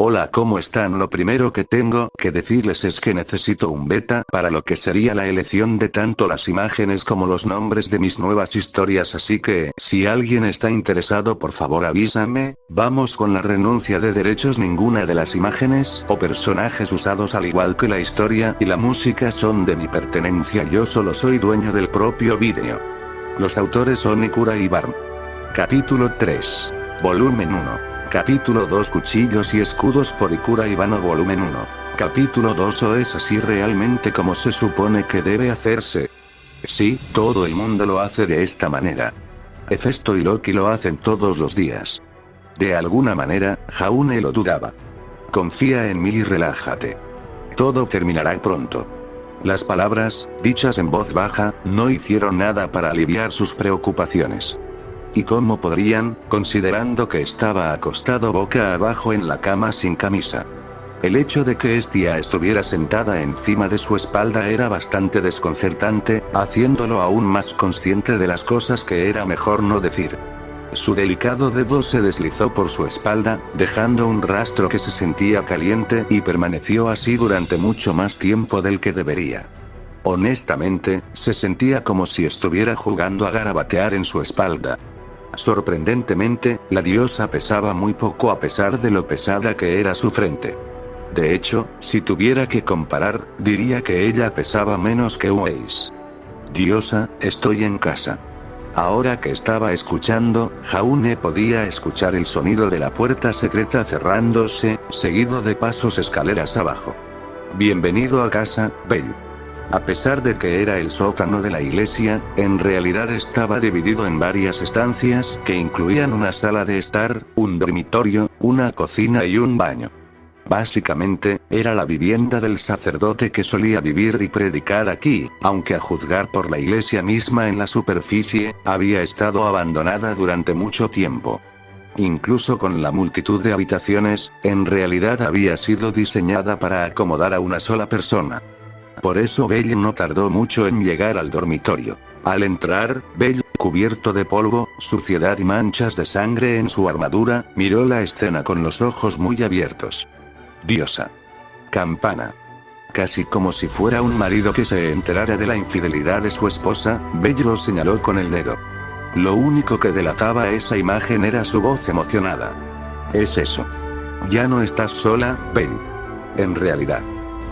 Hola, ¿cómo están? Lo primero que tengo que decirles es que necesito un beta para lo que sería la elección de tanto las imágenes como los nombres de mis nuevas historias, así que, si alguien está interesado, por favor avísame. Vamos con la renuncia de derechos. Ninguna de las imágenes o personajes usados, al igual que la historia y la música, son de mi pertenencia. Yo solo soy dueño del propio vídeo. Los autores son Ikura y Barm. Capítulo 3. Volumen 1. Capítulo 2. Cuchillos y escudos por Ikura Ibano. Volumen 1. Capítulo 2. ¿O es así realmente como se supone que debe hacerse? Sí, todo el mundo lo hace de esta manera. Hefesto y Loki lo hacen todos los días. De alguna manera, Jaune lo dudaba. Confía en mí y relájate. Todo terminará pronto. Las palabras, dichas en voz baja, no hicieron nada para aliviar sus preocupaciones. ¿Y cómo podrían, considerando que estaba acostado boca abajo en la cama sin camisa? El hecho de que Estia estuviera sentada encima de su espalda era bastante desconcertante, haciéndolo aún más consciente de las cosas que era mejor no decir. Su delicado dedo se deslizó por su espalda, dejando un rastro que se sentía caliente, y permaneció así durante mucho más tiempo del que debería. Honestamente, se sentía como si estuviera jugando a garabatear en su espalda. Sorprendentemente, la diosa pesaba muy poco a pesar de lo pesada que era su frente. De hecho, si tuviera que comparar, diría que ella pesaba menos que Ueis. Diosa, estoy en casa. Ahora que estaba escuchando, Jaune podía escuchar el sonido de la puerta secreta cerrándose, seguido de pasos escaleras abajo. Bienvenido a casa, Bell. A pesar de que era el sótano de la iglesia, en realidad estaba dividido en varias estancias que incluían una sala de estar, un dormitorio, una cocina y un baño. Básicamente, era la vivienda del sacerdote que solía vivir y predicar aquí, aunque a juzgar por la iglesia misma en la superficie, había estado abandonada durante mucho tiempo. Incluso con la multitud de habitaciones, en realidad había sido diseñada para acomodar a una sola persona. Por eso Bell no tardó mucho en llegar al dormitorio. Al entrar, Bell, cubierto de polvo, suciedad y manchas de sangre en su armadura, miró la escena con los ojos muy abiertos. Diosa. Campana. Casi como si fuera un marido que se enterara de la infidelidad de su esposa, Bell lo señaló con el dedo. Lo único que delataba esa imagen era su voz emocionada. Es eso. Ya no estás sola, Bell. En realidad.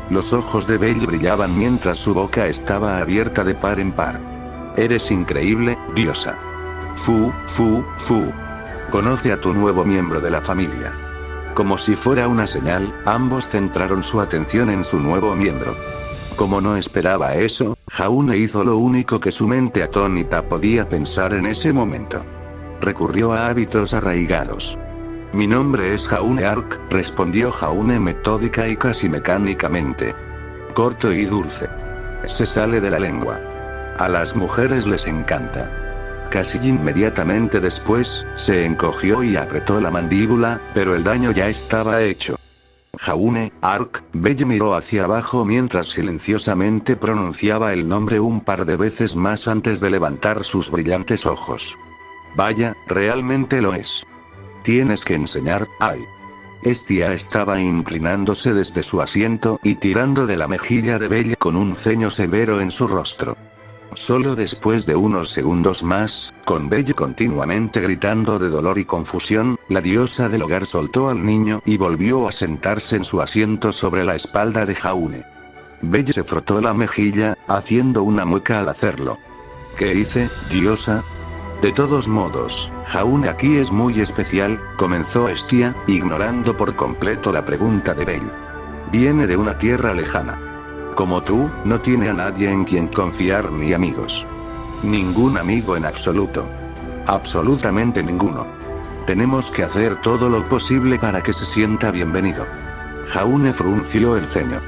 Los ojos de Bell brillaban mientras su boca estaba abierta de par en par. Eres increíble, diosa. Fu. Conoce a tu nuevo miembro de la familia. Como si fuera una señal, ambos centraron su atención en su nuevo miembro. Como no esperaba eso, Jaune hizo lo único que su mente atónita podía pensar en ese momento. Recurrió a hábitos arraigados. Mi nombre es Jaune Ark, respondió Jaune metódica y casi mecánicamente. Corto y dulce. Se sale de la lengua. A las mujeres les encanta. Casi inmediatamente después, se encogió y apretó la mandíbula, pero el daño ya estaba hecho. Jaune Ark, Bell miró hacia abajo mientras silenciosamente pronunciaba el nombre un par de veces más antes de levantar sus brillantes ojos. Vaya, realmente lo es. Tienes que enseñar, ay. Estia estaba inclinándose desde su asiento y tirando de la mejilla de Bell con un ceño severo en su rostro. Solo después de unos segundos más, con Bell continuamente gritando de dolor y confusión, la diosa del hogar soltó al niño y volvió a sentarse en su asiento sobre la espalda de Jaune. Bell se frotó la mejilla, haciendo una mueca al hacerlo. ¿Qué hice, diosa? De todos modos, Jaune aquí es muy especial, comenzó Estia, ignorando por completo la pregunta de Bell. Viene de una tierra lejana. Como tú, no tiene a nadie en quien confiar ni amigos. Ningún amigo en absoluto. Absolutamente ninguno. Tenemos que hacer todo lo posible para que se sienta bienvenido. Jaune frunció el ceño.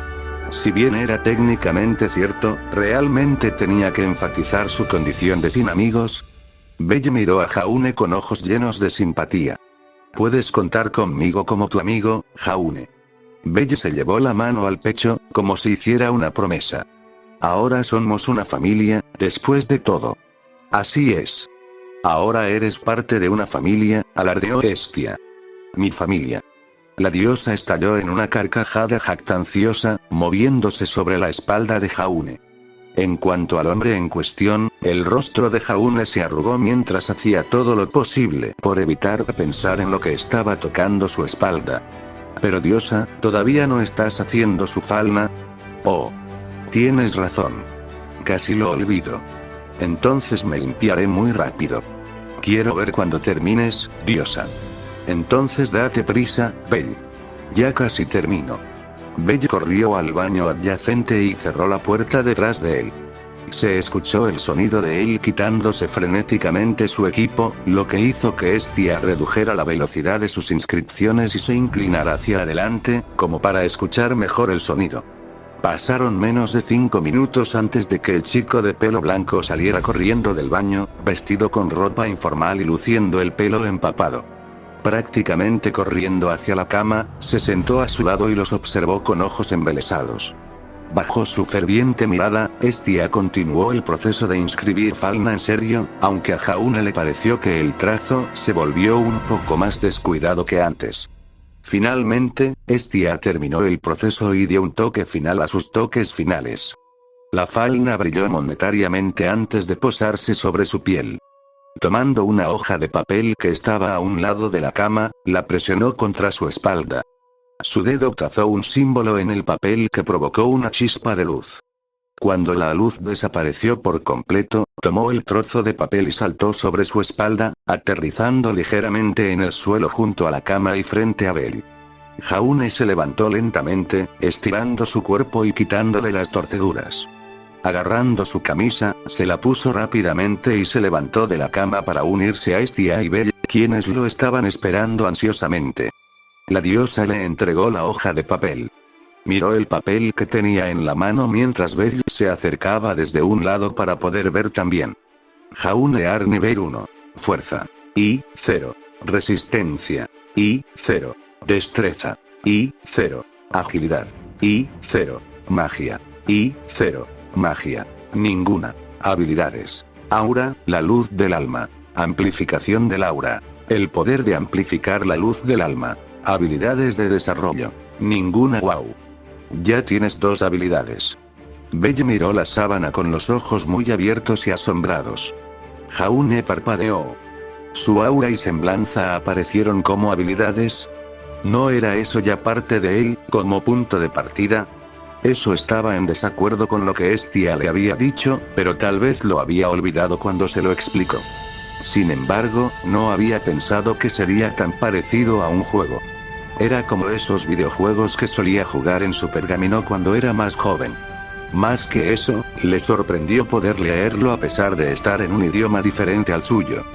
Si bien era técnicamente cierto, realmente tenía que enfatizar su condición de sin amigos. Bell miró a Jaune con ojos llenos de simpatía. Puedes contar conmigo como tu amigo, Jaune. Bell se llevó la mano al pecho, como si hiciera una promesa. Ahora somos una familia, después de todo. Así es. Ahora eres parte de una familia, alardeó Estia. Mi familia. La diosa estalló en una carcajada jactanciosa, moviéndose sobre la espalda de Jaune. En cuanto al hombre en cuestión, el rostro de Jaune se arrugó mientras hacía todo lo posible por evitar pensar en lo que estaba tocando su espalda. Pero diosa, ¿todavía no estás haciendo su falna? Oh. Tienes razón. Casi lo olvido. Entonces me limpiaré muy rápido. Quiero ver cuando termines, diosa. Entonces date prisa, Belle. Ya casi termino. Belle corrió al baño adyacente y cerró la puerta detrás de él. Se escuchó el sonido de él quitándose frenéticamente su equipo, lo que hizo que Estia redujera la velocidad de sus inscripciones y se inclinara hacia adelante, como para escuchar mejor el sonido. Pasaron menos de 5 minutos antes de que el chico de pelo blanco saliera corriendo del baño, vestido con ropa informal y luciendo el pelo empapado. Prácticamente corriendo hacia la cama, se sentó a su lado y los observó con ojos embelesados. Bajo su ferviente mirada, Estia continuó el proceso de inscribir falna en serio, aunque a Jaune le pareció que el trazo se volvió un poco más descuidado que antes. Finalmente, Estia terminó el proceso y dio un toque final a sus toques finales. La falna brilló momentáneamente antes de posarse sobre su piel. Tomando una hoja de papel que estaba a un lado de la cama, la presionó contra su espalda. Su dedo trazó un símbolo en el papel que provocó una chispa de luz. Cuando la luz desapareció por completo, tomó el trozo de papel y saltó sobre su espalda, aterrizando ligeramente en el suelo junto a la cama y frente a Belle. Jaune se levantó lentamente, estirando su cuerpo y quitándole las torceduras. Agarrando su camisa, se la puso rápidamente y se levantó de la cama para unirse a Estia y Belle, quienes lo estaban esperando ansiosamente. La diosa le entregó la hoja de papel. Miró el papel que tenía en la mano mientras Belle se acercaba desde un lado para poder ver también. Jaune Ar nivel 1. Fuerza. Y 0. Resistencia. Y 0. Destreza. Y 0. Agilidad. Y 0. Magia. Y 0. Magia. Ninguna. Habilidades. Aura, la luz del alma. Amplificación del aura. El poder de amplificar la luz del alma. Habilidades de desarrollo. Ninguna. Wow. Ya tienes 2 habilidades. Belle miró la sábana con los ojos muy abiertos y asombrados. Jaune parpadeó. Su aura y semblanza aparecieron como habilidades. ¿No era eso ya parte de él, como punto de partida? Eso estaba en desacuerdo con lo que Estia le había dicho, pero tal vez lo había olvidado cuando se lo explicó. Sin embargo, no había pensado que sería tan parecido a un juego. Era como esos videojuegos que solía jugar en su pergamino cuando era más joven. Más que eso, le sorprendió poder leerlo a pesar de estar en un idioma diferente al suyo.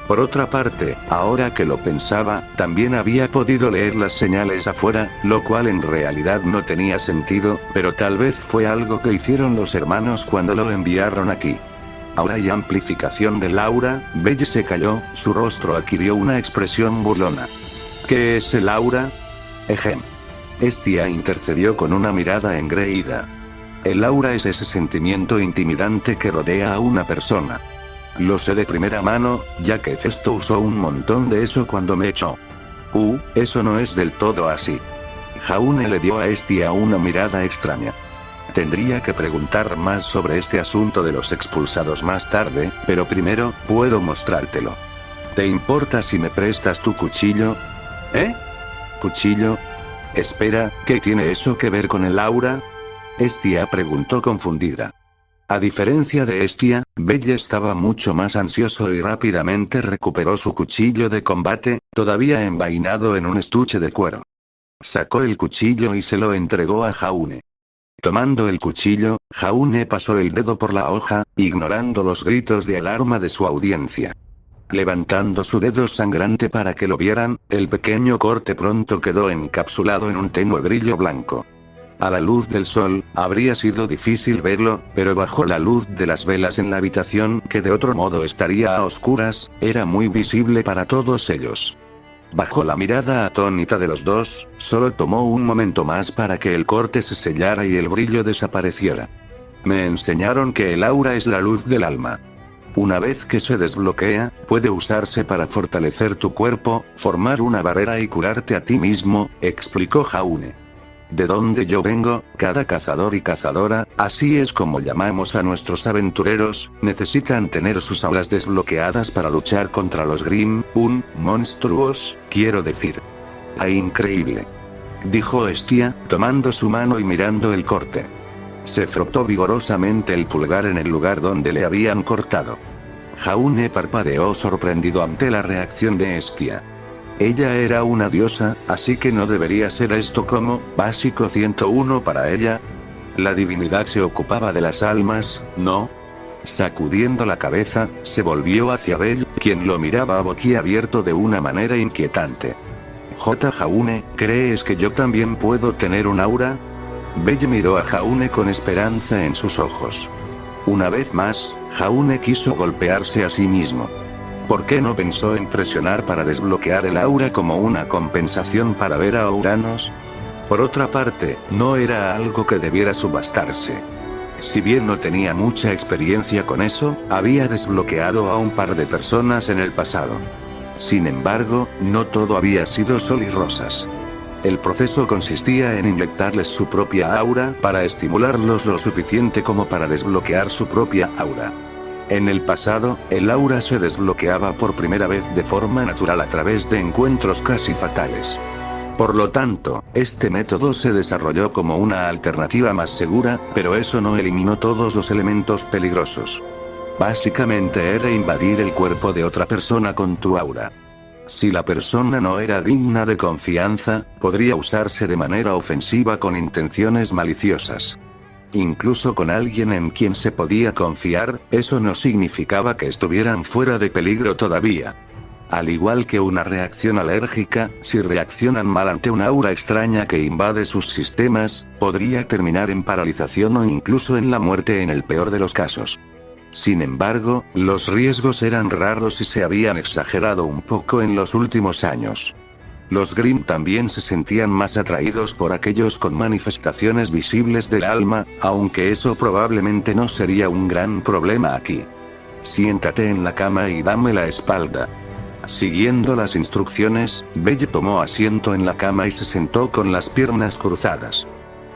Por otra parte, ahora que lo pensaba, también había podido leer las señales afuera, lo cual en realidad no tenía sentido, pero tal vez fue algo que hicieron los hermanos cuando lo enviaron aquí. Aura y amplificación del aura. Belle se calló, su rostro adquirió una expresión burlona. ¿Qué es el aura? Ejem. Estia intercedió con una mirada engreída. El aura es ese sentimiento intimidante que rodea a una persona. Lo sé de primera mano, ya que Festo usó un montón de eso cuando me echó. Eso no es del todo así. Jaune le dio a Estia una mirada extraña. Tendría que preguntar más sobre este asunto de los expulsados más tarde, pero primero, puedo mostrártelo. ¿Te importa si me prestas tu cuchillo? ¿Eh? ¿Cuchillo? Espera, ¿qué tiene eso que ver con el aura? Estia preguntó confundida. A diferencia de Estia, Belle estaba mucho más ansioso y rápidamente recuperó su cuchillo de combate, todavía envainado en un estuche de cuero. Sacó el cuchillo y se lo entregó a Jaune. Tomando el cuchillo, Jaune pasó el dedo por la hoja, ignorando los gritos de alarma de su audiencia. Levantando su dedo sangrante para que lo vieran, el pequeño corte pronto quedó encapsulado en un tenue brillo blanco. A la luz del sol, habría sido difícil verlo, pero bajo la luz de las velas en la habitación, que de otro modo estaría a oscuras, era muy visible para todos ellos. Bajo la mirada atónita de los dos, solo tomó un momento más para que el corte se sellara y el brillo desapareciera. Me enseñaron que el aura es la luz del alma. Una vez que se desbloquea, puede usarse para fortalecer tu cuerpo, formar una barrera y curarte a ti mismo, explicó Jaune. De donde yo vengo, cada cazador y cazadora, así es como llamamos a nuestros aventureros, necesitan tener sus auras desbloqueadas para luchar contra los Grimm, monstruos, quiero decir. ¡Ah, increíble!, dijo Estia, tomando su mano y mirando el corte. Se frotó vigorosamente el pulgar en el lugar donde le habían cortado. Jaune parpadeó sorprendido ante la reacción de Estia. Ella era una diosa, así que no debería ser esto como básico 101 para ella. La divinidad se ocupaba de las almas, ¿no? Sacudiendo la cabeza, se volvió hacia Bell, quien lo miraba boquiabierto de una manera inquietante. Jaune, ¿crees que yo también puedo tener un aura? Bell miró a Jaune con esperanza en sus ojos. Una vez más, Jaune quiso golpearse a sí mismo. ¿Por qué no pensó en presionar para desbloquear el aura como una compensación para ver a Uranus? Por otra parte, no era algo que debiera subastarse. Si bien no tenía mucha experiencia con eso, había desbloqueado a un par de personas en el pasado. Sin embargo, no todo había sido sol y rosas. El proceso consistía en inyectarles su propia aura para estimularlos lo suficiente como para desbloquear su propia aura. En el pasado, el aura se desbloqueaba por primera vez de forma natural a través de encuentros casi fatales. Por lo tanto, este método se desarrolló como una alternativa más segura, pero eso no eliminó todos los elementos peligrosos. Básicamente era invadir el cuerpo de otra persona con tu aura. Si la persona no era digna de confianza, podría usarse de manera ofensiva con intenciones maliciosas. Incluso con alguien en quien se podía confiar, eso no significaba que estuvieran fuera de peligro todavía. Al igual que una reacción alérgica, si reaccionan mal ante una aura extraña que invade sus sistemas, podría terminar en paralización o incluso en la muerte en el peor de los casos. Sin embargo, los riesgos eran raros y se habían exagerado un poco en los últimos años. Los Grimm también se sentían más atraídos por aquellos con manifestaciones visibles del alma, aunque eso probablemente no sería un gran problema aquí. Siéntate en la cama y dame la espalda. Siguiendo las instrucciones, Belle tomó asiento en la cama y se sentó con las piernas cruzadas.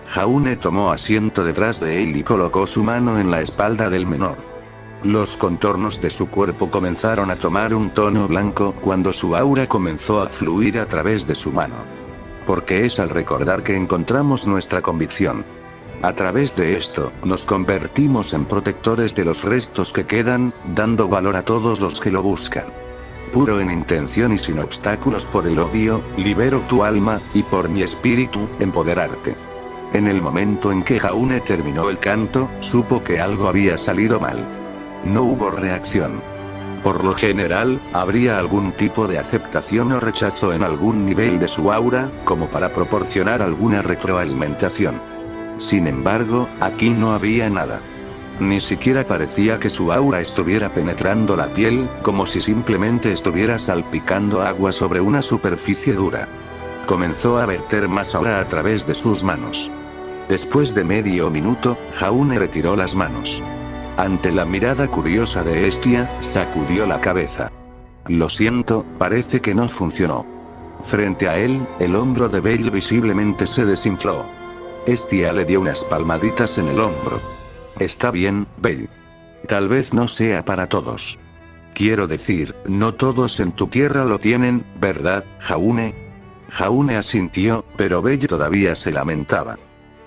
Jaune tomó asiento detrás de él y colocó su mano en la espalda del menor. Los contornos de su cuerpo comenzaron a tomar un tono blanco cuando su aura comenzó a fluir a través de su mano. Porque es al recordar que encontramos nuestra convicción. A través de esto, nos convertimos en protectores de los restos que quedan, dando valor a todos los que lo buscan. Puro en intención y sin obstáculos por el obvio, libero tu alma, y por mi espíritu, empoderarte. En el momento en que Jaune terminó el canto, supo que algo había salido mal. No hubo reacción. Por lo general, habría algún tipo de aceptación o rechazo en algún nivel de su aura, como para proporcionar alguna retroalimentación. Sin embargo, aquí no había nada. Ni siquiera parecía que su aura estuviera penetrando la piel, como si simplemente estuviera salpicando agua sobre una superficie dura. Comenzó a verter más aura a través de sus manos. Después de medio minuto, Jaune retiró las manos. Ante la mirada curiosa de Estia, sacudió la cabeza. Lo siento, parece que no funcionó. Frente a él, el hombro de Belle visiblemente se desinfló. Estia le dio unas palmaditas en el hombro. Está bien, Belle. Tal vez no sea para todos. Quiero decir, no todos en tu tierra lo tienen, ¿verdad, Jaune? Jaune asintió, pero Belle todavía se lamentaba.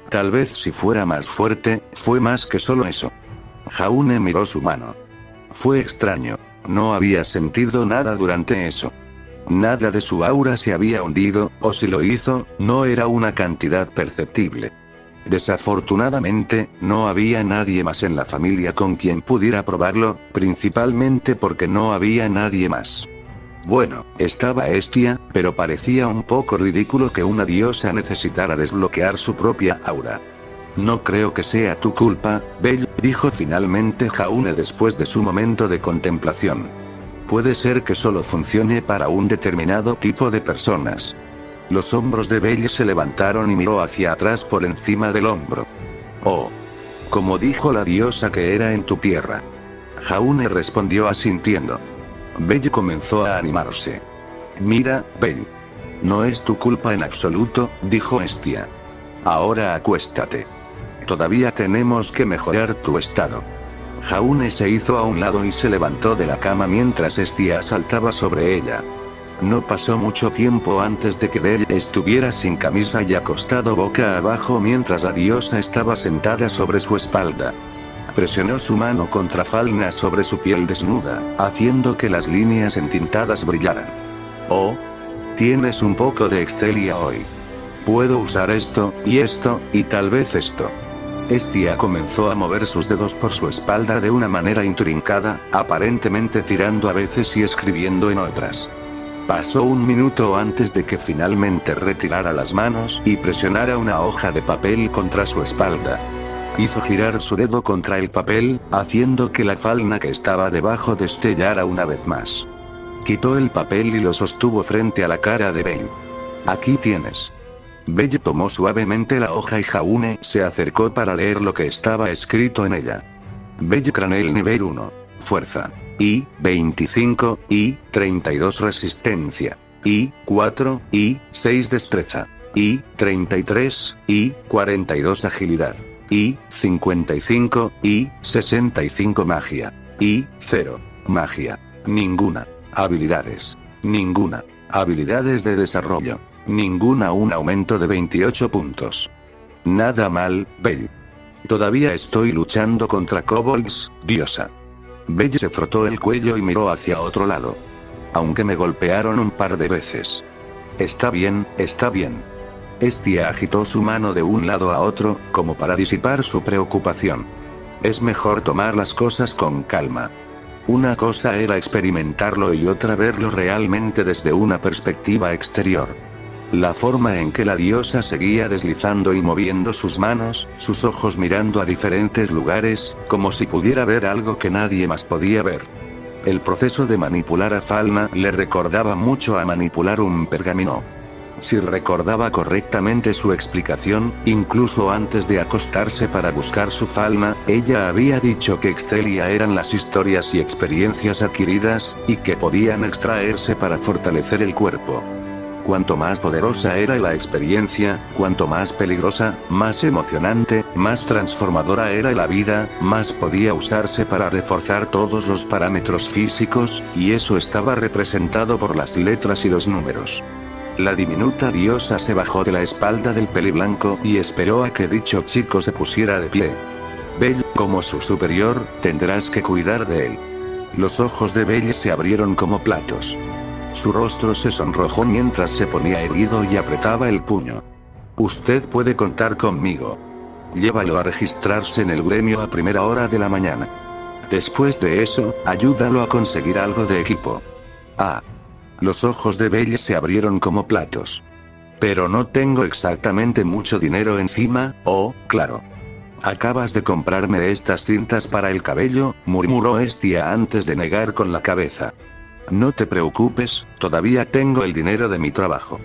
Tal vez si fuera más fuerte, fue más que solo eso. Jaune miró su mano. Fue extraño. No había sentido nada durante eso. Nada de su aura se había hundido, o si lo hizo, no era una cantidad perceptible. Desafortunadamente, no había nadie más en la familia con quien pudiera probarlo, principalmente porque no había nadie más. Bueno, estaba Estia, pero parecía un poco ridículo que una diosa necesitara desbloquear su propia aura. No creo que sea tu culpa, Belle, dijo finalmente Jaune después de su momento de contemplación. Puede ser que solo funcione para un determinado tipo de personas. Los hombros de Belle se levantaron y miró hacia atrás por encima del hombro. Oh. Como dijo la diosa que era en tu tierra. Jaune respondió asintiendo. Belle comenzó a animarse. Mira, Belle. No es tu culpa en absoluto, dijo Estia. Ahora acuéstate. Todavía tenemos que mejorar tu estado. Jaune se hizo a un lado y se levantó de la cama mientras Estia saltaba sobre ella. No pasó mucho tiempo antes de que Belle estuviera sin camisa y acostado boca abajo mientras la diosa estaba sentada sobre su espalda. Presionó su mano contra Falna sobre su piel desnuda, haciendo que las líneas entintadas brillaran. Oh. Tienes un poco de Excelia hoy. Puedo usar esto, y tal vez esto. Estia comenzó a mover sus dedos por su espalda de una manera intrincada, aparentemente tirando a veces y escribiendo en otras. Pasó un minuto antes de que finalmente retirara las manos y presionara una hoja de papel contra su espalda. Hizo girar su dedo contra el papel, haciendo que la falna que estaba debajo destellara una vez más. Quitó el papel y lo sostuvo frente a la cara de Belle. Aquí tienes. Belle tomó suavemente la hoja y Jaune se acercó para leer lo que estaba escrito en ella. Belle Cranel nivel 1. Fuerza. I, 25, I, 32 resistencia. I, 4, I, 6 destreza. I, 33, I, 42 agilidad. I, 55, I, 65 magia. I, 0. Magia. Ninguna. Habilidades. Ninguna. Habilidades de desarrollo. Ninguna. Un aumento de 28 puntos. Nada mal, Belle. Todavía estoy luchando contra kobolds, diosa. Belle se frotó el cuello y miró hacia otro lado. Aunque me golpearon un par de veces. Está bien, está bien. Estia agitó su mano de un lado a otro, como para disipar su preocupación. Es mejor tomar las cosas con calma. Una cosa era experimentarlo y otra verlo realmente desde una perspectiva exterior. La forma en que la diosa seguía deslizando y moviendo sus manos, sus ojos mirando a diferentes lugares, como si pudiera ver algo que nadie más podía ver. El proceso de manipular a Falna le recordaba mucho a manipular un pergamino. Si recordaba correctamente su explicación, incluso antes de acostarse para buscar su falna, ella había dicho que Excelia eran las historias y experiencias adquiridas, y que podían extraerse para fortalecer el cuerpo. Cuanto más poderosa era la experiencia, cuanto más peligrosa, más emocionante, más transformadora era la vida, más podía usarse para reforzar todos los parámetros físicos, y eso estaba representado por las letras y los números. La diminuta diosa se bajó de la espalda del peliblanco y esperó a que dicho chico se pusiera de pie. Belle, como su superior, tendrás que cuidar de él. Los ojos de Belle se abrieron como platos. Su rostro se sonrojó mientras se ponía erguido y apretaba el puño. Usted puede contar conmigo. Llévalo a registrarse en el gremio a primera hora de la mañana. Después de eso, ayúdalo a conseguir algo de equipo. Ah. Los ojos de Belle se abrieron como platos. Pero no tengo exactamente mucho dinero encima, oh, claro. Acabas de comprarme estas cintas para el cabello, murmuró Estia antes de negar con la cabeza. No te preocupes, todavía tengo el dinero de mi trabajo.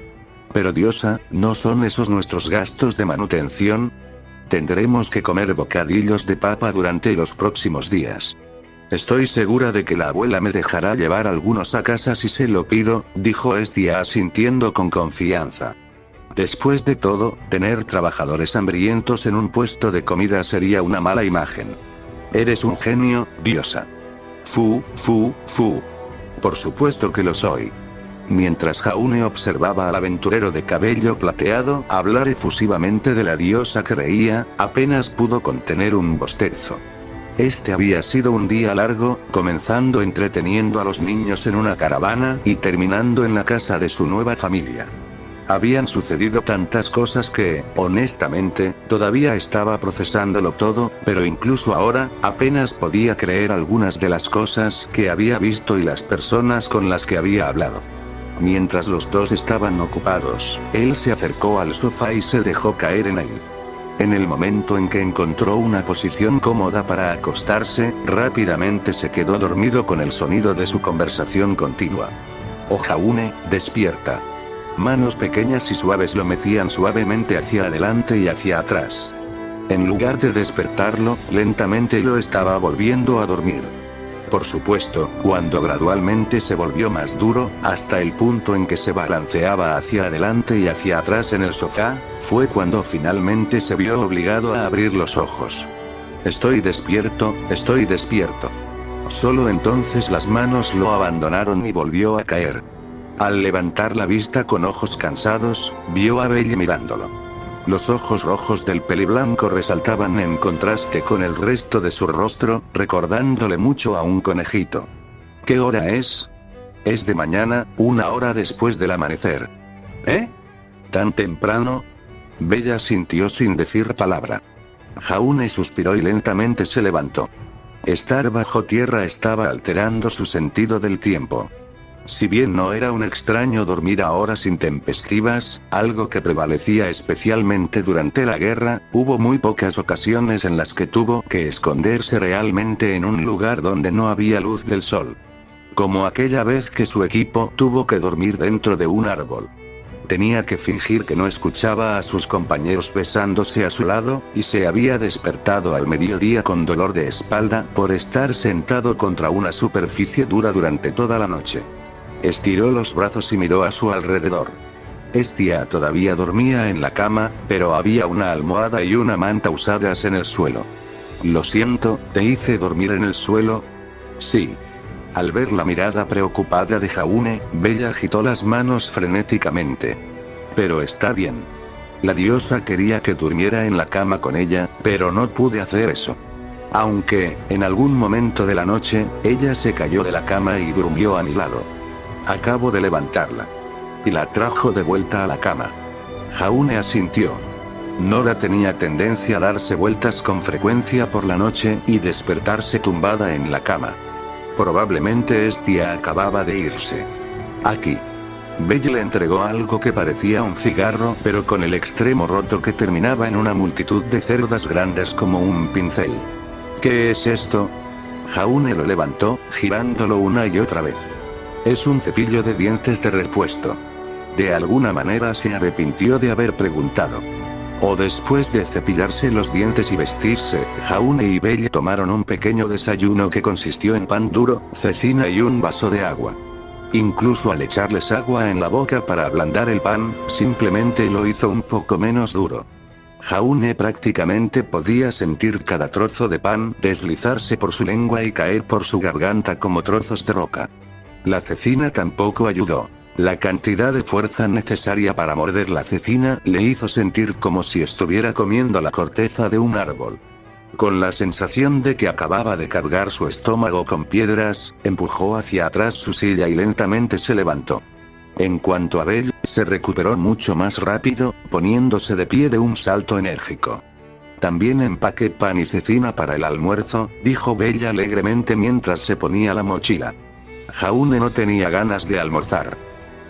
Pero diosa, ¿no son esos nuestros gastos de manutención? Tendremos que comer bocadillos de papa durante los próximos días. Estoy segura de que la abuela me dejará llevar algunos a casa si se lo pido, dijo Estia asintiendo con confianza. Después de todo, tener trabajadores hambrientos en un puesto de comida sería una mala imagen. Eres un genio, diosa. Fu. Por supuesto que lo soy. Mientras Jaune observaba al aventurero de cabello plateado hablar efusivamente de la diosa que reía, apenas pudo contener un bostezo. Este había sido un día largo, comenzando entreteniendo a los niños en una caravana y terminando en la casa de su nueva familia. Habían sucedido tantas cosas que, honestamente, todavía estaba procesándolo todo, pero incluso ahora, apenas podía creer algunas de las cosas que había visto y las personas con las que había hablado. Mientras los dos estaban ocupados, él se acercó al sofá y se dejó caer en él. En el momento en que encontró una posición cómoda para acostarse, rápidamente se quedó dormido con el sonido de su conversación continua. Oh Jaune, despierta. Manos pequeñas y suaves lo mecían suavemente hacia adelante y hacia atrás. En lugar de despertarlo, lentamente lo estaba volviendo a dormir. Por supuesto, cuando gradualmente se volvió más duro, hasta el punto en que se balanceaba hacia adelante y hacia atrás en el sofá, fue cuando finalmente se vio obligado a abrir los ojos. Estoy despierto, estoy despierto. Solo entonces las manos lo abandonaron y volvió a caer. Al levantar la vista con ojos cansados, vio a Belle mirándolo. Los ojos rojos del peliblanco resaltaban en contraste con el resto de su rostro, recordándole mucho a un conejito. ¿Qué hora es? Es de mañana, 1 hora después del amanecer. ¿Eh? ¿Tan temprano? Bella sintió sin decir palabra. Jaune suspiró y lentamente se levantó. Estar bajo tierra estaba alterando su sentido del tiempo. Si bien no era un extraño dormir a horas intempestivas, algo que prevalecía especialmente durante la guerra, hubo muy pocas ocasiones en las que tuvo que esconderse realmente en un lugar donde no había luz del sol. Como aquella vez que su equipo tuvo que dormir dentro de un árbol. Tenía que fingir que no escuchaba a sus compañeros besándose a su lado, y se había despertado al mediodía con dolor de espalda por estar sentado contra una superficie dura durante toda la noche. Estiró los brazos y miró a su alrededor. Estia todavía dormía en la cama, pero había una almohada y una manta usadas en el suelo. Lo siento, ¿te hice dormir en el suelo? Sí. Al ver la mirada preocupada de Jaune, Bella agitó las manos frenéticamente. Pero está bien. La diosa quería que durmiera en la cama con ella, pero no pude hacer eso. Aunque, en algún momento de la noche, ella se cayó de la cama y durmió a mi lado. Acabo de levantarla. Y la trajo de vuelta a la cama. Jaune asintió. Nora tenía tendencia a darse vueltas con frecuencia por la noche y despertarse tumbada en la cama. Probablemente Estia acababa de irse. Aquí. Belle le entregó algo que parecía un cigarro, pero con el extremo roto que terminaba en una multitud de cerdas grandes como un pincel. ¿Qué es esto? Jaune lo levantó, girándolo una y otra vez. Es un cepillo de dientes de repuesto. De alguna manera se arrepintió de haber preguntado. O después de cepillarse los dientes y vestirse, Jaune y Belle tomaron un pequeño desayuno que consistió en pan duro, cecina y un vaso de agua. Incluso al echarles agua en la boca para ablandar el pan, simplemente lo hizo un poco menos duro. Jaune prácticamente podía sentir cada trozo de pan deslizarse por su lengua y caer por su garganta como trozos de roca. La cecina tampoco ayudó. La cantidad de fuerza necesaria para morder la cecina le hizo sentir como si estuviera comiendo la corteza de un árbol. Con la sensación de que acababa de cargar su estómago con piedras, empujó hacia atrás su silla y lentamente se levantó. En cuanto a Belle, se recuperó mucho más rápido, poniéndose de pie de un salto enérgico. También empaqué pan y cecina para el almuerzo, dijo Belle alegremente mientras se ponía la mochila. Jaune no tenía ganas de almorzar.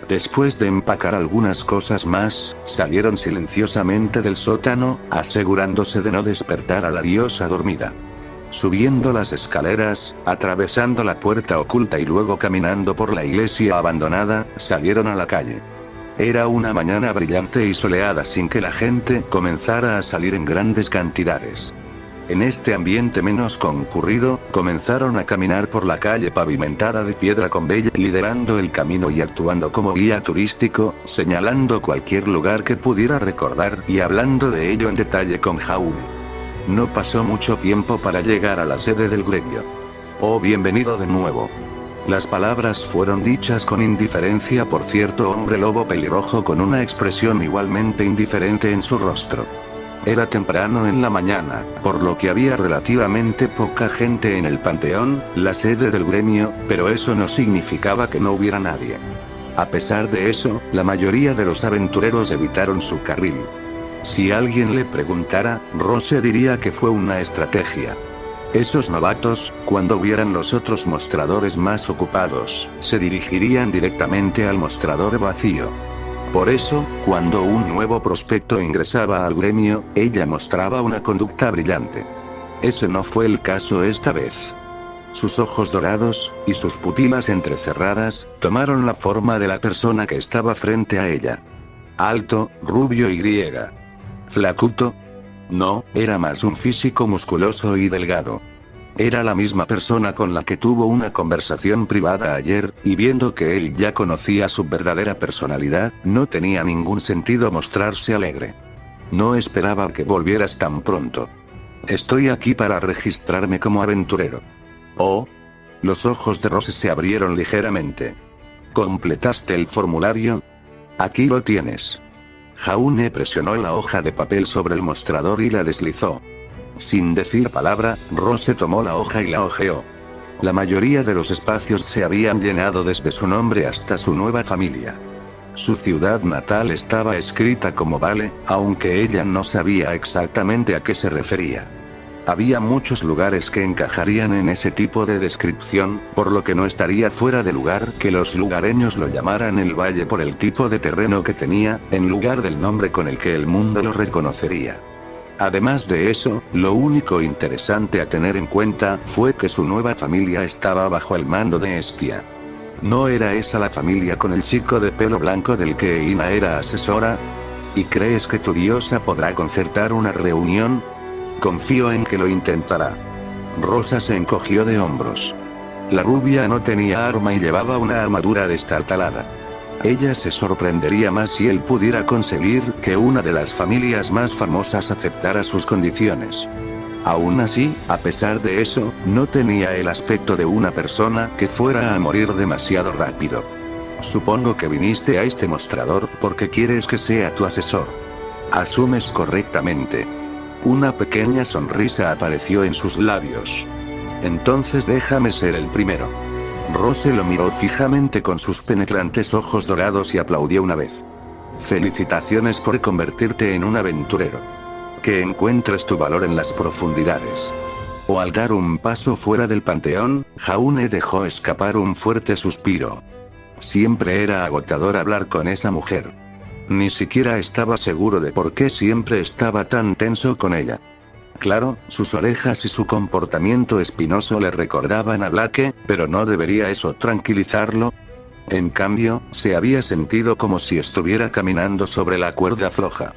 Después de empacar algunas cosas más, salieron silenciosamente del sótano, asegurándose de no despertar a la diosa dormida. Subiendo las escaleras, atravesando la puerta oculta y luego caminando por la iglesia abandonada, salieron a la calle. Era una mañana brillante y soleada sin que la gente comenzara a salir en grandes cantidades. En este ambiente menos concurrido, comenzaron a caminar por la calle pavimentada de piedra con Belle liderando el camino y actuando como guía turístico, señalando cualquier lugar que pudiera recordar y hablando de ello en detalle con Jaune. No pasó mucho tiempo para llegar a la sede del gremio. Oh, bienvenido de nuevo. Las palabras fueron dichas con indiferencia por cierto hombre lobo pelirrojo con una expresión igualmente indiferente en su rostro. Era temprano en la mañana, por lo que había relativamente poca gente en el panteón, la sede del gremio, pero eso no significaba que no hubiera nadie. A pesar de eso, la mayoría de los aventureros evitaron su carril. Si alguien le preguntara, Rose diría que fue una estrategia. Esos novatos, cuando vieran los otros mostradores más ocupados, se dirigirían directamente al mostrador vacío. Por eso, cuando un nuevo prospecto ingresaba al gremio, ella mostraba una conducta brillante. Ese no fue el caso esta vez. Sus ojos dorados, y sus pupilas entrecerradas, tomaron la forma de la persona que estaba frente a ella. Alto, rubio y griega. Flacuto. No, era más un físico musculoso y delgado. Era la misma persona con la que tuvo una conversación privada ayer, y viendo que él ya conocía su verdadera personalidad, no tenía ningún sentido mostrarse alegre. No esperaba que volvieras tan pronto. Estoy aquí para registrarme como aventurero. Oh. Los ojos de Rose se abrieron ligeramente. ¿Completaste el formulario? Aquí lo tienes. Jaune presionó la hoja de papel sobre el mostrador y la deslizó. Sin decir palabra, Rose tomó la hoja y la hojeó. La mayoría de los espacios se habían llenado desde su nombre hasta su nueva familia. Su ciudad natal estaba escrita como Vale, aunque ella no sabía exactamente a qué se refería. Había muchos lugares que encajarían en ese tipo de descripción, por lo que no estaría fuera de lugar que los lugareños lo llamaran el valle por el tipo de terreno que tenía, en lugar del nombre con el que el mundo lo reconocería. Además de eso, lo único interesante a tener en cuenta fue que su nueva familia estaba bajo el mando de Estia. ¿No era esa la familia con el chico de pelo blanco del que Ina era asesora? ¿Y crees que tu diosa podrá concertar una reunión? Confío en que lo intentará. Rosa se encogió de hombros. La rubia no tenía arma y llevaba una armadura destartalada. Ella se sorprendería más si él pudiera conseguir que una de las familias más famosas aceptara sus condiciones. Aún así, a pesar de eso, no tenía el aspecto de una persona que fuera a morir demasiado rápido. Supongo que viniste a este mostrador porque quieres que sea tu asesor. Asumes correctamente. Una pequeña sonrisa apareció en sus labios. Entonces déjame ser el primero. Rose lo miró fijamente con sus penetrantes ojos dorados y aplaudió una vez. Felicitaciones por convertirte en un aventurero. Que encuentres tu valor en las profundidades. O al dar un paso fuera del panteón, Jaune dejó escapar un fuerte suspiro. Siempre era agotador hablar con esa mujer. Ni siquiera estaba seguro de por qué siempre estaba tan tenso con ella. Claro, sus orejas y su comportamiento espinoso le recordaban a Blake, pero ¿no debería eso tranquilizarlo? En cambio, se había sentido como si estuviera caminando sobre la cuerda floja.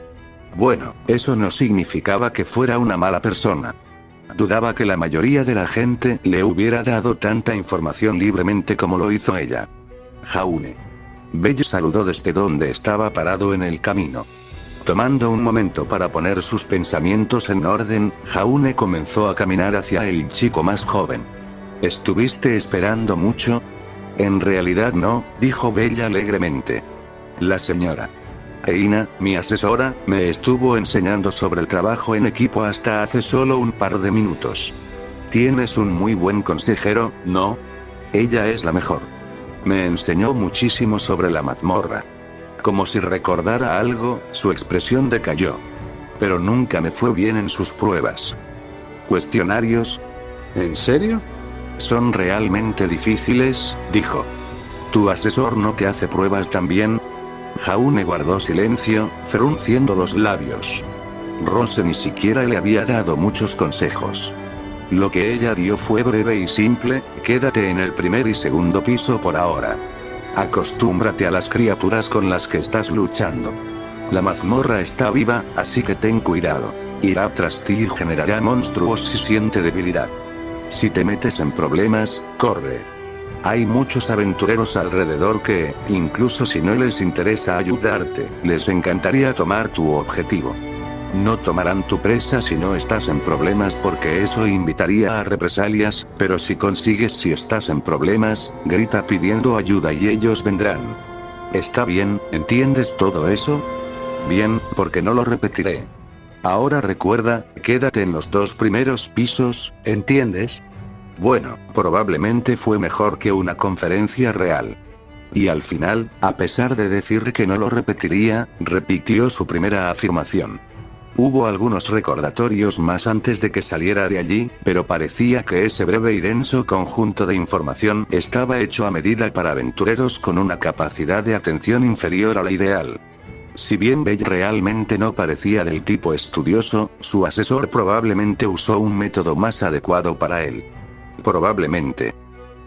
Bueno, eso no significaba que fuera una mala persona. Dudaba que la mayoría de la gente le hubiera dado tanta información libremente como lo hizo ella. Jaune. Belle saludó desde donde estaba parado en el camino. Tomando un momento para poner sus pensamientos en orden, Jaune comenzó a caminar hacia el chico más joven. ¿Estuviste esperando mucho? En realidad no, dijo Bella alegremente. La señora Eina, mi asesora, me estuvo enseñando sobre el trabajo en equipo hasta hace solo un par de minutos. Tienes un muy buen consejero, ¿no? Ella es la mejor. Me enseñó muchísimo sobre la mazmorra. Como si recordara algo, su expresión decayó. Pero nunca me fue bien en sus pruebas. ¿Cuestionarios? ¿En serio? Son realmente difíciles, dijo. ¿Tu asesor no te hace pruebas también? Jaune guardó silencio, frunciendo los labios. Rose ni siquiera le había dado muchos consejos. Lo que ella dio fue breve y simple: quédate en el primer y segundo piso por ahora. Acostúmbrate a las criaturas con las que estás luchando. La mazmorra está viva, así que ten cuidado. Irá tras ti y generará monstruos si siente debilidad. Si te metes en problemas, corre. Hay muchos aventureros alrededor que, incluso si no les interesa ayudarte, les encantaría tomar tu objetivo. No tomarán tu presa si no estás en problemas porque eso invitaría a represalias, pero si estás en problemas, grita pidiendo ayuda y ellos vendrán. ¿Está bien? ¿Entiendes todo eso? Bien, porque no lo repetiré. Ahora recuerda, quédate en los 2 primeros pisos, ¿entiendes? Bueno, probablemente fue mejor que una conferencia real. Y al final, a pesar de decir que no lo repetiría, repitió su primera afirmación. Hubo algunos recordatorios más antes de que saliera de allí, pero parecía que ese breve y denso conjunto de información estaba hecho a medida para aventureros con una capacidad de atención inferior a la ideal. Si bien Belle realmente no parecía del tipo estudioso, su asesor probablemente usó un método más adecuado para él. Probablemente.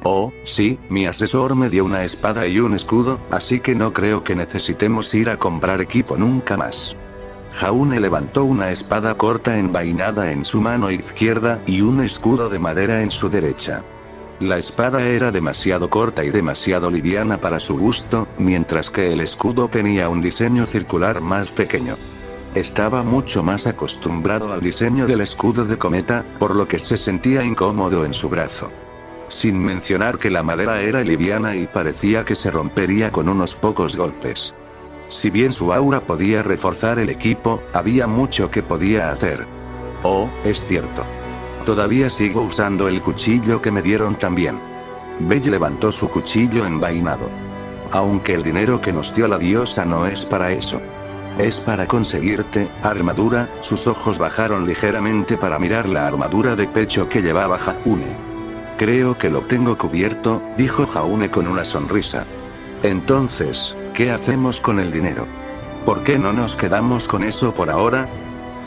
Oh, sí, mi asesor me dio una espada y un escudo, así que no creo que necesitemos ir a comprar equipo nunca más. Jaune levantó una espada corta envainada en su mano izquierda y un escudo de madera en su derecha. La espada era demasiado corta y demasiado liviana para su gusto, mientras que el escudo tenía un diseño circular más pequeño. Estaba mucho más acostumbrado al diseño del escudo de cometa, por lo que se sentía incómodo en su brazo. Sin mencionar que la madera era liviana y parecía que se rompería con unos pocos golpes. Si bien su aura podía reforzar el equipo, había mucho que podía hacer. Oh, es cierto. Todavía sigo usando el cuchillo que me dieron también. Belle levantó su cuchillo envainado. Aunque el dinero que nos dio la diosa no es para eso. Es para conseguirte, armadura. Sus ojos bajaron ligeramente para mirar la armadura de pecho que llevaba Jaune. Creo que lo tengo cubierto, dijo Jaune con una sonrisa. Entonces, ¿qué hacemos con el dinero? ¿Por qué no nos quedamos con eso por ahora?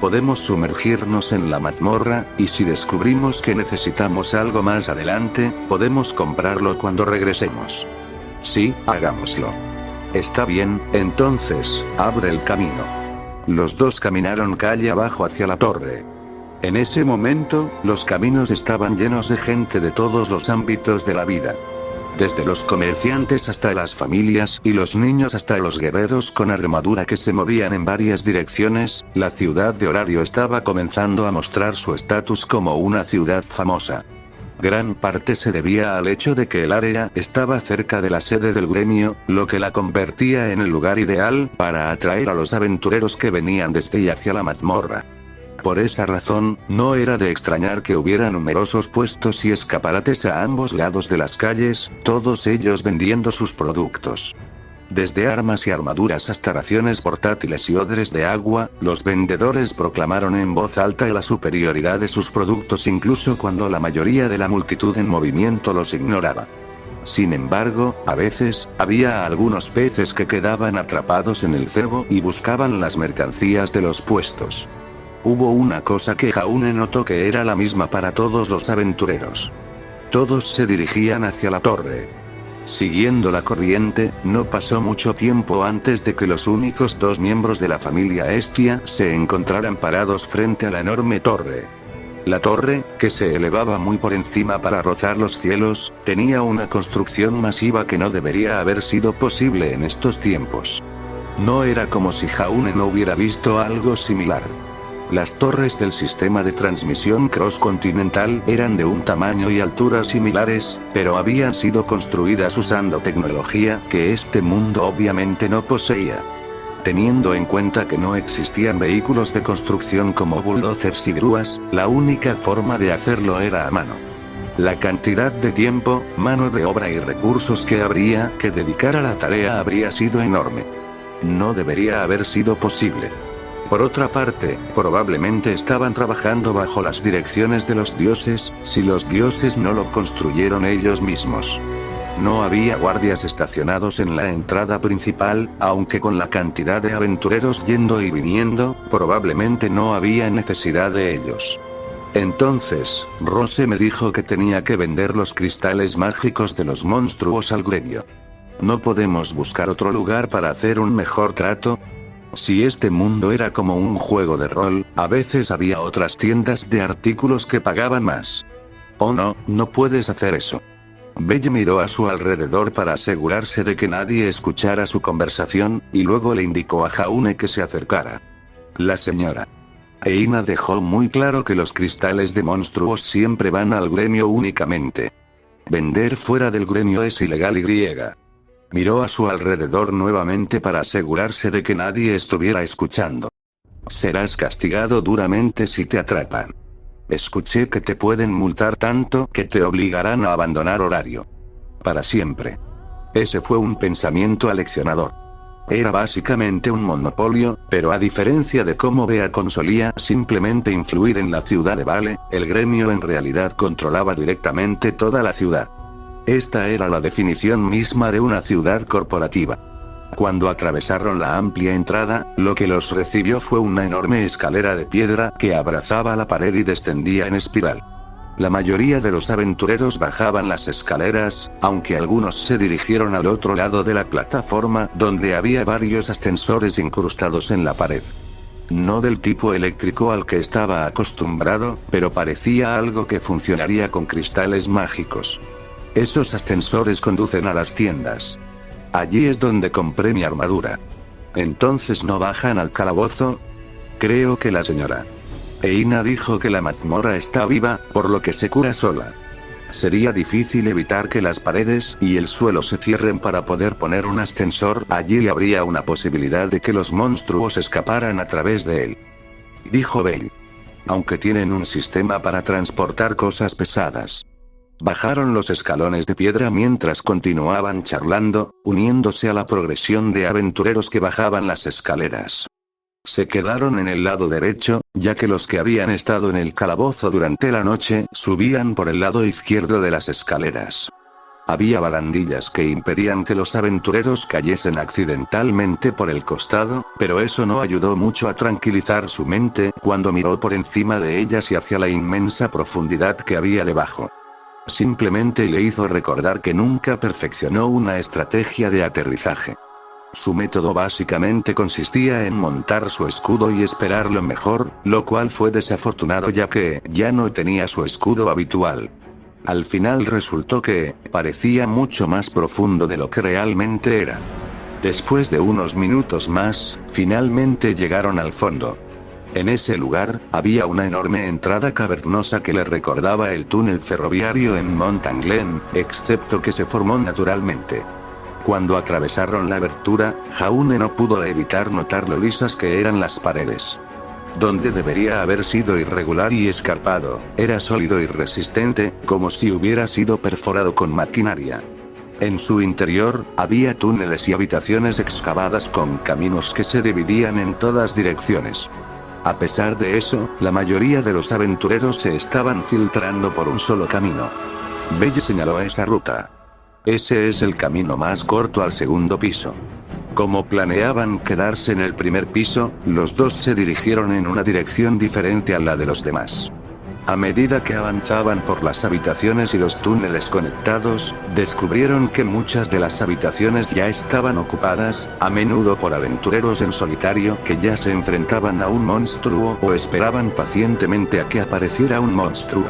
Podemos sumergirnos en la mazmorra, y si descubrimos que necesitamos algo más adelante, podemos comprarlo cuando regresemos. Sí, hagámoslo. Está bien, entonces, abre el camino. Los dos caminaron calle abajo hacia la torre. En ese momento, los caminos estaban llenos de gente de todos los ámbitos de la vida. Desde los comerciantes hasta las familias y los niños hasta los guerreros con armadura que se movían en varias direcciones, la ciudad de Horario estaba comenzando a mostrar su estatus como una ciudad famosa. Gran parte se debía al hecho de que el área estaba cerca de la sede del gremio, lo que la convertía en el lugar ideal para atraer a los aventureros que venían desde y hacia la mazmorra. Por esa razón, no era de extrañar que hubiera numerosos puestos y escaparates a ambos lados de las calles, todos ellos vendiendo sus productos. Desde armas y armaduras hasta raciones portátiles y odres de agua, los vendedores proclamaron en voz alta la superioridad de sus productos incluso cuando la mayoría de la multitud en movimiento los ignoraba. Sin embargo, a veces, había algunos peces que quedaban atrapados en el cebo y buscaban las mercancías de los puestos. Hubo una cosa que Jaune notó que era la misma para todos los aventureros. Todos se dirigían hacia la torre. Siguiendo la corriente, no pasó mucho tiempo antes de que los únicos dos miembros de la familia Estia se encontraran parados frente a la enorme torre. La torre, que se elevaba muy por encima para rozar los cielos, tenía una construcción masiva que no debería haber sido posible en estos tiempos. No era como si Jaune no hubiera visto algo similar. Las torres del sistema de transmisión cross-continental eran de un tamaño y altura similares, pero habían sido construidas usando tecnología que este mundo obviamente no poseía. Teniendo en cuenta que no existían vehículos de construcción como bulldozers y grúas, la única forma de hacerlo era a mano. La cantidad de tiempo, mano de obra y recursos que habría que dedicar a la tarea habría sido enorme. No debería haber sido posible. Por otra parte, probablemente estaban trabajando bajo las direcciones de los dioses, si los dioses no lo construyeron ellos mismos. No había guardias estacionados en la entrada principal, aunque con la cantidad de aventureros yendo y viniendo, probablemente no había necesidad de ellos. Entonces, Rose me dijo que tenía que vender los cristales mágicos de los monstruos al gremio. ¿No podemos buscar otro lugar para hacer un mejor trato? Si este mundo era como un juego de rol, a veces había otras tiendas de artículos que pagaban más. Oh no, no puedes hacer eso. Belle miró a su alrededor para asegurarse de que nadie escuchara su conversación, y luego le indicó a Jaune que se acercara. La señora Eina dejó muy claro que los cristales de monstruos siempre van al gremio únicamente. Vender fuera del gremio es ilegal y... Miró a su alrededor nuevamente para asegurarse de que nadie estuviera escuchando. Serás castigado duramente si te atrapan. Escuché que te pueden multar tanto que te obligarán a abandonar Horario. Para siempre. Ese fue un pensamiento aleccionador. Era básicamente un monopolio, pero a diferencia de cómo Beacon solía simplemente influir en la ciudad de Vale, el gremio en realidad controlaba directamente toda la ciudad. Esta era la definición misma de una ciudad corporativa. Cuando atravesaron la amplia entrada, lo que los recibió fue una enorme escalera de piedra que abrazaba la pared y descendía en espiral. La mayoría de los aventureros bajaban las escaleras, aunque algunos se dirigieron al otro lado de la plataforma, donde había varios ascensores incrustados en la pared. No del tipo eléctrico al que estaba acostumbrado, pero parecía algo que funcionaría con cristales mágicos. Esos ascensores conducen a las tiendas. Allí es donde compré mi armadura. ¿Entonces no bajan al calabozo? Creo que la señora Eina dijo que la mazmorra está viva, por lo que se cura sola. Sería difícil evitar que las paredes y el suelo se cierren para poder poner un ascensor allí y habría una posibilidad de que los monstruos escaparan a través de él. Dijo Belle. Aunque tienen un sistema para transportar cosas pesadas. Bajaron los escalones de piedra mientras continuaban charlando, uniéndose a la progresión de aventureros que bajaban las escaleras. Se quedaron en el lado derecho, ya que los que habían estado en el calabozo durante la noche subían por el lado izquierdo de las escaleras. Había barandillas que impedían que los aventureros cayesen accidentalmente por el costado, pero eso no ayudó mucho a tranquilizar su mente cuando miró por encima de ellas y hacia la inmensa profundidad que había debajo. Simplemente le hizo recordar que nunca perfeccionó una estrategia de aterrizaje. Su método básicamente consistía en montar su escudo y esperar lo mejor, lo cual fue desafortunado ya que ya no tenía su escudo habitual. Al final resultó que parecía mucho más profundo de lo que realmente era. Después de unos minutos más, finalmente llegaron al fondo. En ese lugar, había una enorme entrada cavernosa que le recordaba el túnel ferroviario en Mountain Glen, excepto que se formó naturalmente. Cuando atravesaron la abertura, Jaune no pudo evitar notar lo lisas que eran las paredes. Donde debería haber sido irregular y escarpado, era sólido y resistente, como si hubiera sido perforado con maquinaria. En su interior, había túneles y habitaciones excavadas con caminos que se dividían en todas direcciones. A pesar de eso, la mayoría de los aventureros se estaban filtrando por un solo camino. Belle señaló esa ruta. Ese es el camino más corto al segundo piso. Como planeaban quedarse en el primer piso, los dos se dirigieron en una dirección diferente a la de los demás. A medida que avanzaban por las habitaciones y los túneles conectados, descubrieron que muchas de las habitaciones ya estaban ocupadas, a menudo por aventureros en solitario que ya se enfrentaban a un monstruo o esperaban pacientemente a que apareciera un monstruo.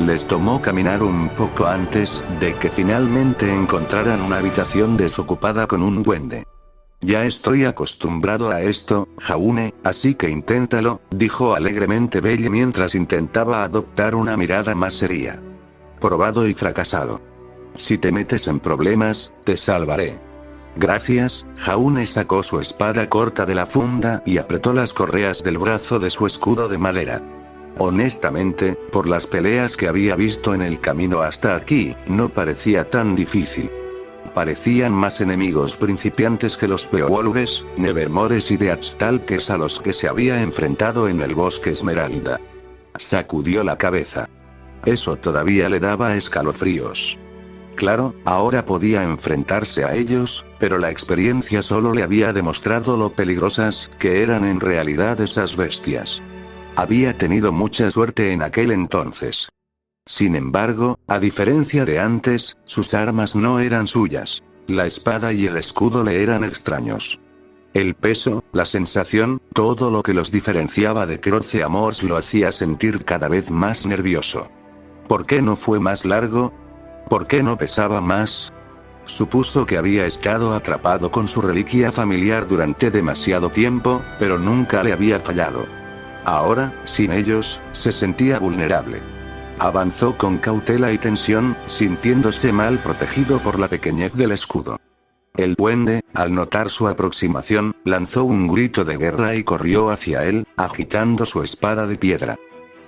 Les tomó caminar un poco antes de que finalmente encontraran una habitación desocupada con un duende. Ya estoy acostumbrado a esto, Jaune, así que inténtalo, dijo alegremente Belle mientras intentaba adoptar una mirada más seria. Probado y fracasado. Si te metes en problemas, te salvaré. Gracias. Jaune sacó su espada corta de la funda y apretó las correas del brazo de su escudo de madera. Honestamente, por las peleas que había visto en el camino hasta aquí, no parecía tan difícil. Parecían más enemigos principiantes que los Beowulfes, Nevermores y Deathstalkers a los que se había enfrentado en el Bosque Esmeralda. Sacudió la cabeza. Eso todavía le daba escalofríos. Claro, ahora podía enfrentarse a ellos, pero la experiencia solo le había demostrado lo peligrosas que eran en realidad esas bestias. Había tenido mucha suerte en aquel entonces. Sin embargo, a diferencia de antes, sus armas no eran suyas. La espada y el escudo le eran extraños. El peso, la sensación, todo lo que los diferenciaba de Croce Amors lo hacía sentir cada vez más nervioso. ¿Por qué no fue más largo? ¿Por qué no pesaba más? Supuso que había estado atrapado con su reliquia familiar durante demasiado tiempo, pero nunca le había fallado. Ahora, sin ellos, se sentía vulnerable. Avanzó con cautela y tensión, sintiéndose mal protegido por la pequeñez del escudo. El duende, al notar su aproximación, lanzó un grito de guerra y corrió hacia él, agitando su espada de piedra.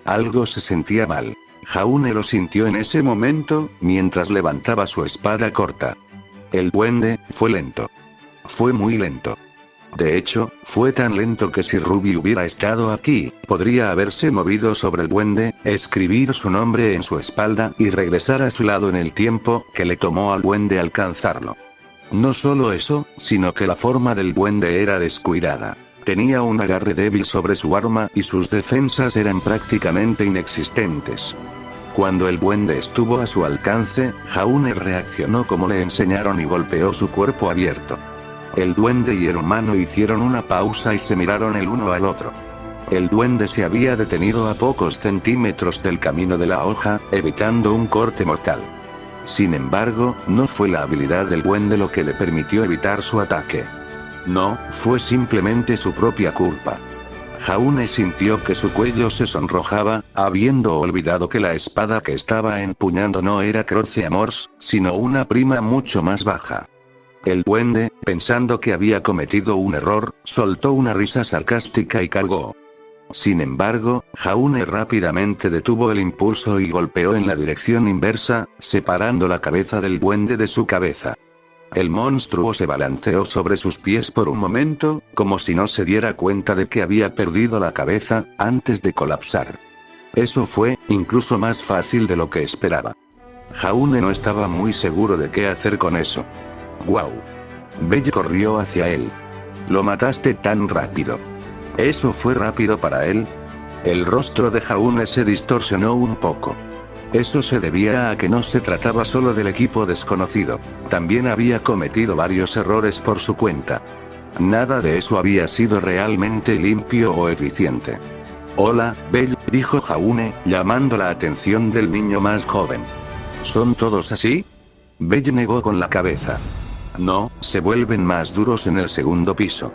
Algo se sentía mal. Jaune lo sintió en ese momento, mientras levantaba su espada corta. El duende, fue lento. Fue muy lento. De hecho, fue tan lento que si Ruby hubiera estado aquí, podría haberse movido sobre el duende, escribir su nombre en su espalda y regresar a su lado en el tiempo que le tomó al duende alcanzarlo. No solo eso, sino que la forma del duende era descuidada. Tenía un agarre débil sobre su arma y sus defensas eran prácticamente inexistentes. Cuando el duende estuvo a su alcance, Jaune reaccionó como le enseñaron y golpeó su cuerpo abierto. El duende y el humano hicieron una pausa y se miraron el uno al otro. El duende se había detenido a pocos centímetros del camino de la hoja, evitando un corte mortal. Sin embargo, no fue la habilidad del duende lo que le permitió evitar su ataque. No, fue simplemente su propia culpa. Jaune sintió que su cuello se sonrojaba, habiendo olvidado que la espada que estaba empuñando no era Croce Amors, sino una prima mucho más baja. El duende, pensando que había cometido un error, soltó una risa sarcástica y cargó. Sin embargo, Jaune rápidamente detuvo el impulso y golpeó en la dirección inversa, separando la cabeza del duende de su cabeza. El monstruo se balanceó sobre sus pies por un momento, como si no se diera cuenta de que había perdido la cabeza, antes de colapsar. Eso fue, incluso más fácil de lo que esperaba. Jaune no estaba muy seguro de qué hacer con eso. ¡Guau! Belle corrió hacia él. Lo mataste tan rápido. ¿Eso fue rápido para él? El rostro de Jaune se distorsionó un poco. Eso se debía a que no se trataba solo del equipo desconocido. También había cometido varios errores por su cuenta. Nada de eso había sido realmente limpio o eficiente. Hola, Belle, dijo Jaune, llamando la atención del niño más joven. ¿Son todos así? Belle negó con la cabeza. No, se vuelven más duros en el segundo piso.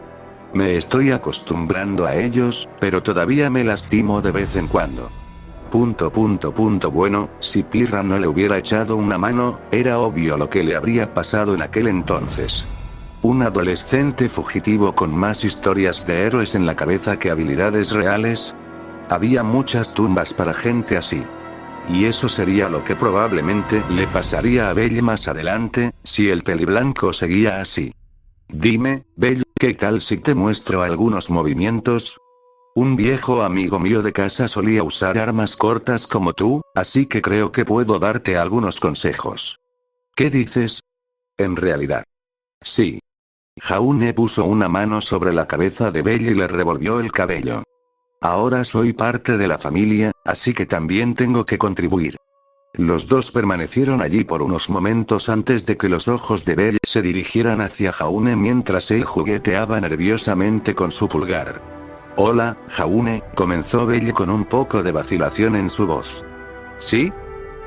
Me estoy acostumbrando a ellos, pero todavía me lastimo de vez en cuando. Bueno, si Pirra no le hubiera echado una mano, era obvio lo que le habría pasado en aquel entonces. Un adolescente fugitivo con más historias de héroes en la cabeza que habilidades reales. Había muchas tumbas para gente así. Y eso sería lo que probablemente le pasaría a Belle más adelante, si el peliblanco seguía así. Dime, Belle, ¿qué tal si te muestro algunos movimientos? Un viejo amigo mío de casa solía usar armas cortas como tú, así que creo que puedo darte algunos consejos. ¿Qué dices? En realidad. Sí. Jaune puso una mano sobre la cabeza de Belle y le revolvió el cabello. Ahora soy parte de la familia, así que también tengo que contribuir. Los dos permanecieron allí por unos momentos antes de que los ojos de Belle se dirigieran hacia Jaune mientras él jugueteaba nerviosamente con su pulgar. Hola, Jaune, comenzó Belle con un poco de vacilación en su voz. ¿Sí?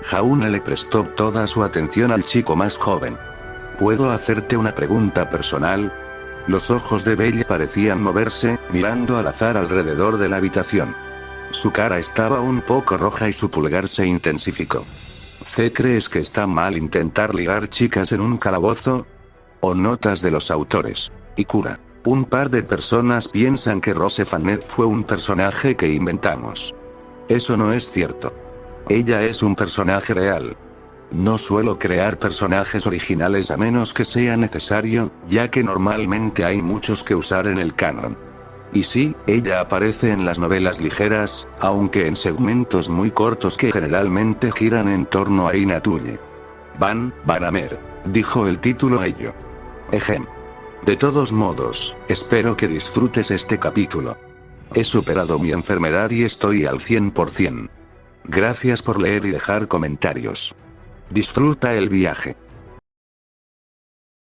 Jaune le prestó toda su atención al chico más joven. ¿Puedo hacerte una pregunta personal? Los ojos de Belle parecían moverse, mirando al azar alrededor de la habitación. Su cara estaba un poco roja y su pulgar se intensificó. ¿Crees que está mal intentar ligar chicas en un calabozo? O notas de los autores. Y cura. Un par de personas piensan que Rose Fanet fue un personaje que inventamos. Eso no es cierto. Ella es un personaje real. No suelo crear personajes originales a menos que sea necesario, ya que normalmente hay muchos que usar en el canon. Y sí, ella aparece en las novelas ligeras, aunque en segmentos muy cortos que generalmente giran en torno a Ina Tulle. Vanamer, dijo el título a ello. Ejem. De todos modos, espero que disfrutes este capítulo. He superado mi enfermedad y estoy al 100%. Gracias por leer y dejar comentarios. Disfruta el viaje.